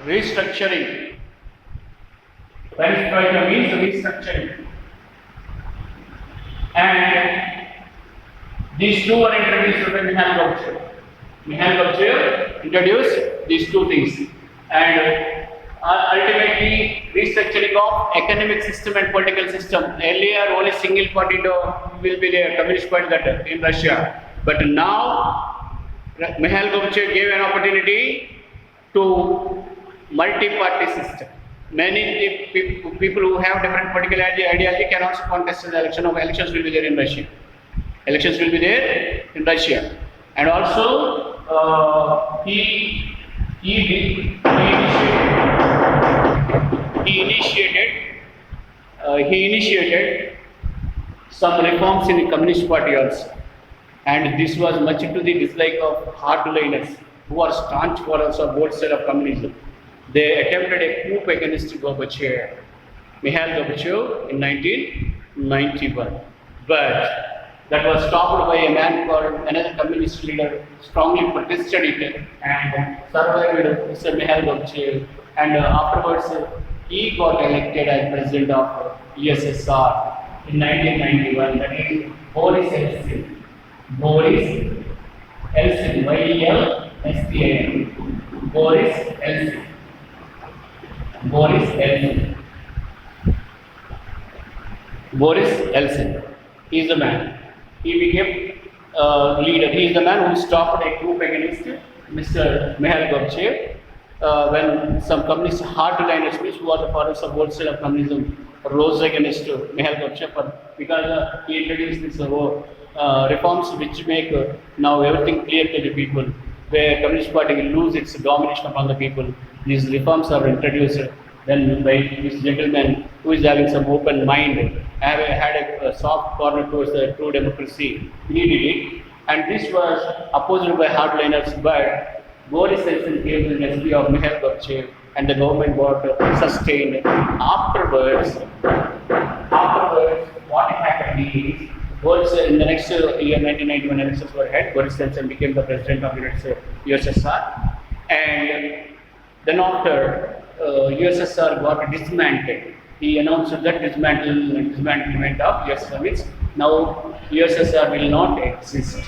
restructuring. Perestroika means restructuring. And these two were introduced by Mikhail Gorbachev. Mikhail Gorbachev introduced these two things, and ultimately restructuring of economic system and political system. Earlier, only single party will be there, Communist Party that in Russia. But now, Mikhail Gorbachev gave an opportunity to multi-party system. Many people who have different political ideology can also contest the election. Elections will be there in Russia. Elections will be there in Russia, and also he initiated some reforms in the Communist Party also, and this was much to the dislike of hardliners who are staunch followers of both sides of communism. They attempted a coup against Gorbachev, Mikhail Gorbachev, in 1991, but that was stopped by a man called another communist leader, strongly protested it and survived Mr. Mikhail Gorbachev, and afterwards he got elected as president of USSR in 1991. That is Boris Yeltsin. Boris Yeltsin, Y-E-L-S-T-I-N. Boris Yeltsin. Boris Yeltsin. Boris Yeltsin. He is the man. He became leader. He is the man who stopped a coup against Mr. Mikhail Gorbachev when some communist hardliners, who are the followers of both sides of communism, rose against Mikhail Gorbachev because he introduced these reforms which make now everything clear to the people, where Communist Party will lose its domination upon the people. These reforms are introduced then by this gentleman who is having some open mind, had a soft corner towards the true democracy. He did it, and this was opposed by hardliners, but Boris Yeltsin came to the rescue of Mikhail Gorbachev, and the government got sustained. Afterwards, what happened is, Boris, in the next year, 1991 elections were held, Boris Yeltsin became the president of USSR, and then after USSR got dismantled, he announced that dismantlement of USSR means now USSR will not exist.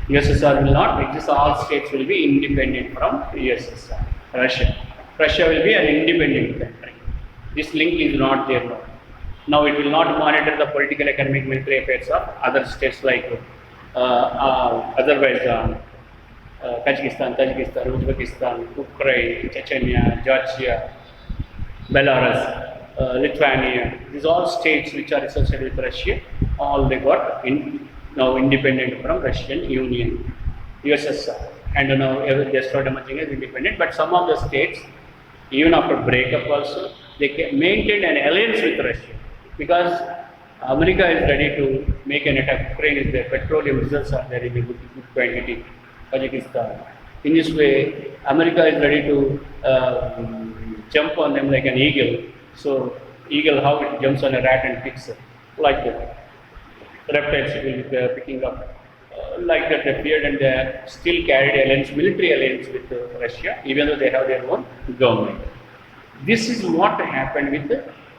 USSR will not exist. All states will be independent from USSR. Russia will be an independent country. This link is not there now. Now it will not monitor the political, economic, military affairs of other states like Azerbaijan, Tajikistan, Uzbekistan, Ukraine, Chechnya, Georgia, Belarus, Lithuania. These all states which are associated with Russia, all they got now independent from Russian Union, USSR, and now they start emerging as independent. But some of the states, even after breakup also, they maintained an alliance with Russia because America is ready to make an attack. Ukraine is there, petroleum reserves are there in a good quantity. Tajikistan. In this way, America is ready to jump on them like an eagle. So, eagle, how it jumps on a rat and picks it, like that. Reptiles will be picking up like that. They appeared, and they still carried alliance, military alliance with Russia, even though they have their own government. This is what happened with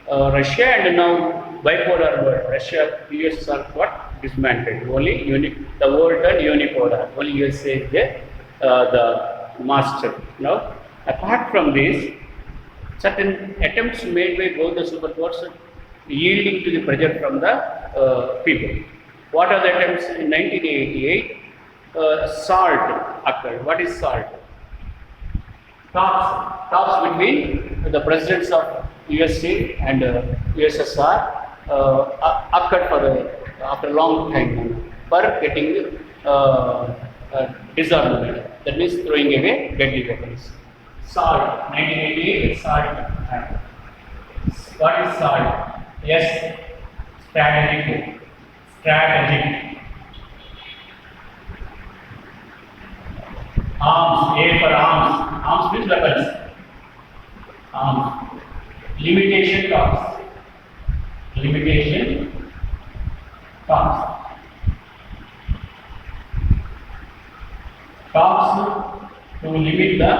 Russia, and now bipolar world. Russia, USSR got dismantled. Only the world turned unipolar. Only USA is the master. Now, apart from this, certain attempts made by both the superpowers yielding to the pressure from the people. What are the attempts? In 1988, SALT occurred. What is SALT? Talks between the presidents of USA and USSR occurred after a long time for getting disarmament. That means throwing away deadly weapons. SALT, 1988, SALT. What is SALT? Yes, strategic. Arms, A for arms. Arms means weapons. Arms. Limitation talks. Talks to limit the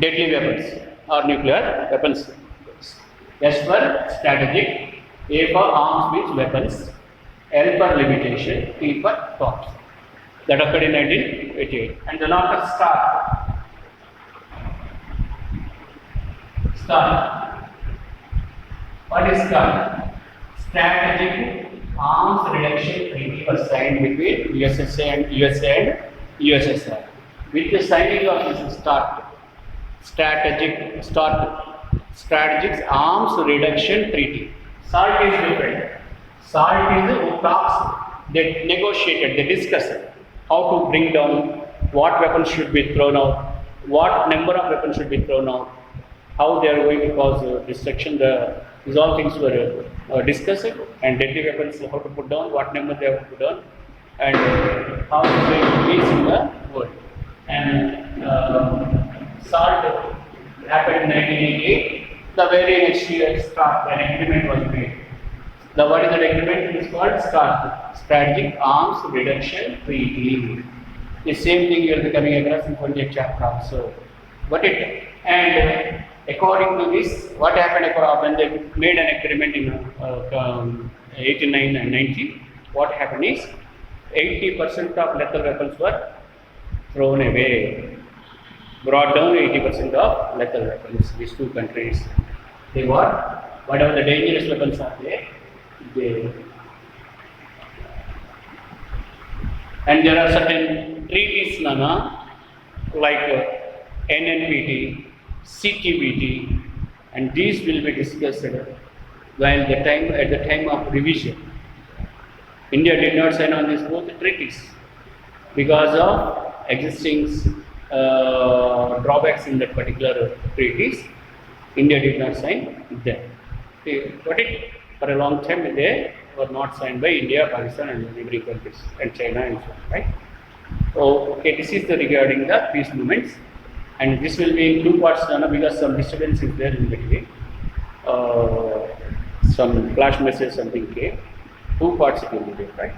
deadly weapons or nuclear weapons. S for strategic, A for arms means weapons, L for limitation, T for thought. That occurred in 1988. And the law of START. START. What is START? Strategic Arms Reduction Treaty was signed between USA and USSR. With the signing of this Strategic Arms Reduction Treaty. SALT is different. SALT is who talks, they negotiated, they discussed how to bring down, what weapons should be thrown out, what number of weapons should be thrown out, how they are going to cause destruction. These all things were discussed, and deadly weapons how to put down, what number they have to put down, and how to bring peace in the world. And SALT happened in 1988. The very next year, an agreement was made. What is that agreement? It is called START, Strategic Arms Reduction Treaty. The same thing you will be coming across in 20th chapter also. According to this, what happened when they made an agreement in 1889 and 90? What happened is 80% of lethal weapons were thrown away, brought down 80% of lethal weapons. These two countries, they were, whatever the dangerous weapons are there, and there are certain treaties, Nana, like NNPT, CTBT, and these will be discussed while at the time of revision. India did not sign on these both treaties because of existing drawbacks in that particular treaties. India did not sign them. But for a long time they were not signed by India, Pakistan, and neighboring countries, and China and so on, right? So, this is regarding the peace movements, and this will be in two parts, because some disturbance is there in between. Some flash message, something came. Two parts it will be there, right?